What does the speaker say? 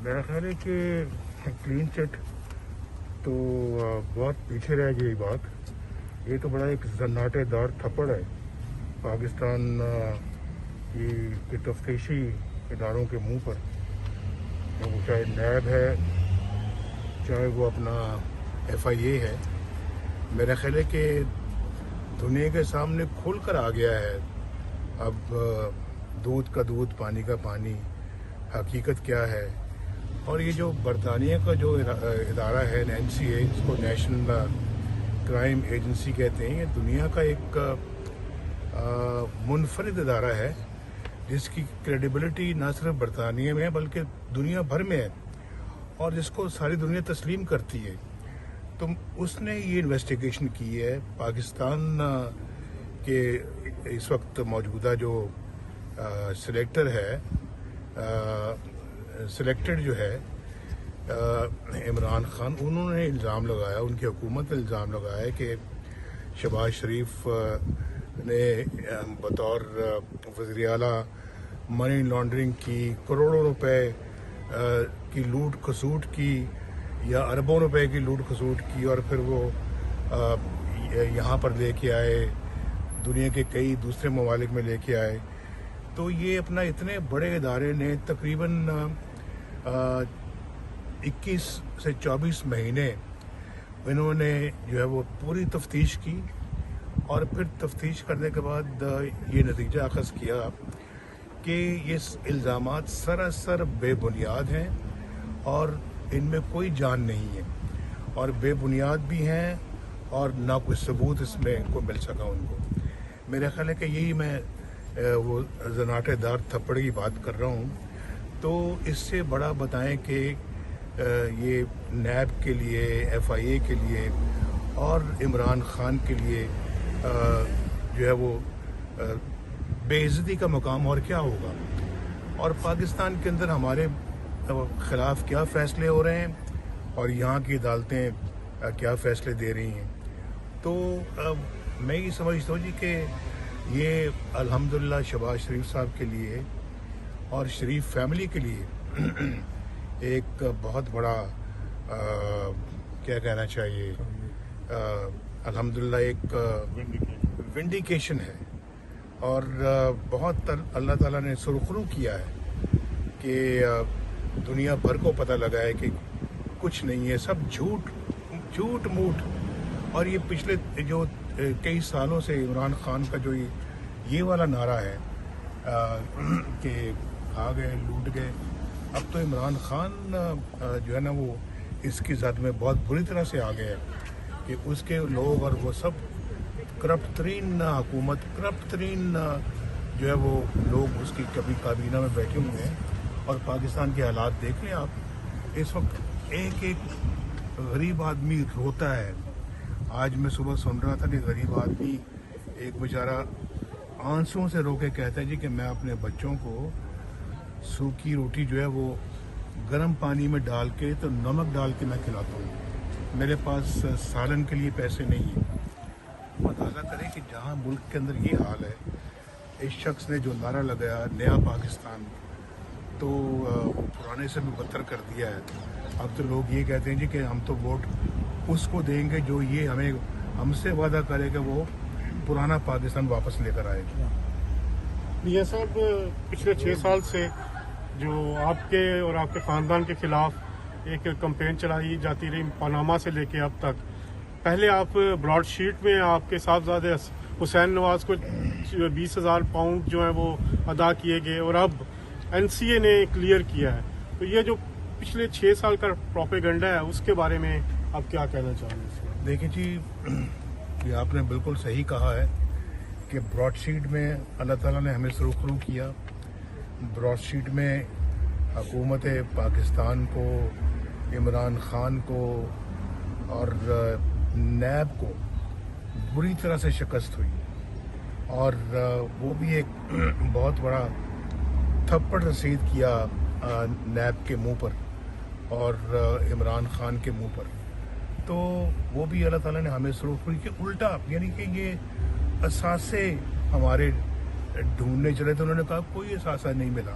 میرا خیال ہے کہ کلین چٹ تو بہت پیچھے رہ گئی بات. یہ تو بڑا ایک زناٹے دار تھپڑ ہے پاکستان کے تفتیشی اداروں کے منہ پر. وہ چاہے نیب ہے, چاہے وہ اپنا FIA ہے. میرا خیال ہے کہ دنیا کے سامنے کھل کر آ گیا ہے اب دودھ کا دودھ, پانی کا پانی, حقیقت کیا ہے. اور یہ جو برطانیہ کا جو ادارہ ہے NCA, اس کو نیشنل کرائم ایجنسی کہتے ہیں, یہ دنیا کا ایک منفرد ادارہ ہے جس کی کریڈیبلٹی نہ صرف برطانیہ میں ہے بلکہ دنیا بھر میں ہے, اور جس کو ساری دنیا تسلیم کرتی ہے. تو اس نے یہ انویسٹیگیشن کی ہے. پاکستان کے اس وقت موجودہ جو سلیکٹر ہے, سلیکٹڈ جو ہے عمران خان, انہوں نے الزام لگایا, ان کی حکومت نے الزام لگایا کہ شہباز شریف نے بطور وزیر اعلیٰ منی لانڈرنگ کی, کروڑوں روپے کی لوٹ کھسوٹ کی یا اربوں روپے کی لوٹ کھسوٹ کی, اور پھر وہ یہاں پر لے کے آئے, دنیا کے کئی دوسرے ممالک میں لے کے آئے. تو یہ اپنا اتنے بڑے ادارے نے تقریباً 21 سے 24 مہینے انہوں نے جو ہے وہ پوری تفتیش کی, اور پھر تفتیش کرنے کے بعد یہ نتیجہ اخذ کیا کہ یہ الزامات سراسر بے بنیاد ہیں اور ان میں کوئی جان نہیں ہے, اور بے بنیاد بھی ہیں, اور نہ کوئی ثبوت اس میں ان کو مل سکا ان کو. میرا خیال ہے کہ یہی میں وہ زناٹے دار تھپڑ کی بات کر رہا ہوں. تو اس سے بڑا بتائیں کہ یہ نیب کے لیے, FIA کے لیے اور عمران خان کے لیے جو ہے وہ بے عزتی کا مقام اور کیا ہوگا, اور پاکستان کے اندر ہمارے خلاف کیا فیصلے ہو رہے ہیں اور یہاں کی عدالتیں کیا فیصلے دے رہی ہیں. تو میں یہ سمجھتا ہوں جی کہ یہ الحمدللہ شہباز شریف صاحب کے لیے اور شریف فیملی کے لیے ایک بہت بڑا کیا کہنا چاہیے, الحمدللہ ایک ونڈیکیشن ہے, اور بہت اللہ تعالیٰ نے سرخرو کیا ہے کہ دنیا بھر کو پتہ لگا ہے کہ کچھ نہیں ہے, سب جھوٹ موٹ. اور یہ پچھلے جو کئی سالوں سے عمران خان کا جو یہ والا نعرہ ہے کہ کھا گئے, لوٹ گئے, اب تو عمران خان جو ہے نا وہ اس کی ذات میں بہت بری طرح سے آ گیا کہ اس کے لوگ اور وہ سب کرپٹ ترین حکومت, کرپٹ ترین جو ہے وہ لوگ اس کی کبھی کابینہ میں بیٹھے ہوئے ہیں. اور پاکستان کے حالات دیکھ لیں آپ, اس وقت ایک ایک غریب آدمی روتا ہے. آج میں صبح سن رہا تھا کہ غریب آدمی ایک بیچارہ آنسوں سے رو کے کہتا ہے جی کہ میں اپنے بچوں کو سوکھی روٹی جو ہے وہ گرم پانی میں ڈال کے تو نمک ڈال کے میں کھلاتا ہوں, میرے پاس سالن کے لیے پیسے نہیں ہیں. اندازہ کریں کہ جہاں ملک کے اندر یہ حال ہے, اس شخص نے جو نعرہ لگایا نیا پاکستان, تو پرانے سے بھی بدتر کر دیا ہے. اب تو لوگ یہ کہتے ہیں جی کہ ہم تو ووٹ اس کو دیں گے جو یہ ہم سے وعدہ کرے کہ وہ پرانا پاکستان واپس لے کر آئے گا. یہ صاحب پچھلے 6 سال سے جو آپ کے اور آپ کے خاندان کے خلاف ایک کمپین چلائی جاتی رہی پاناما سے لے کے اب تک. پہلے آپ براڈ شیٹ میں آپ کے صاحبزادے حسین نواز کو 20,000 پاؤنڈ جو ہیں وہ ادا کیے گئے, اور اب NCA نے کلیئر کیا ہے. تو یہ جو پچھلے 6 سال کا پروپیگنڈا ہے اس کے بارے میں آپ کیا کہنا چاہیں گے؟ دیکھیں جی, یہ آپ نے بالکل صحیح کہا ہے کہ براڈ شیٹ میں اللہ تعالیٰ نے ہمیں سرخرو کیا. براڈ شیٹ میں حکومت پاکستان کو, عمران خان کو اور نیب کو بری طرح سے شکست ہوئی, اور وہ بھی ایک بہت بڑا تھپڑ رسید کیا نیب کے منہ پر اور عمران خان کے منہ پر. تو وہ بھی اللہ تعالیٰ نے ہمیں سرخرو کی الٹا, یعنی کہ یہ اثاثے ہمارے ڈھونڈنے چلے تو انہوں نے کہا کوئی اثاثہ نہیں ملا.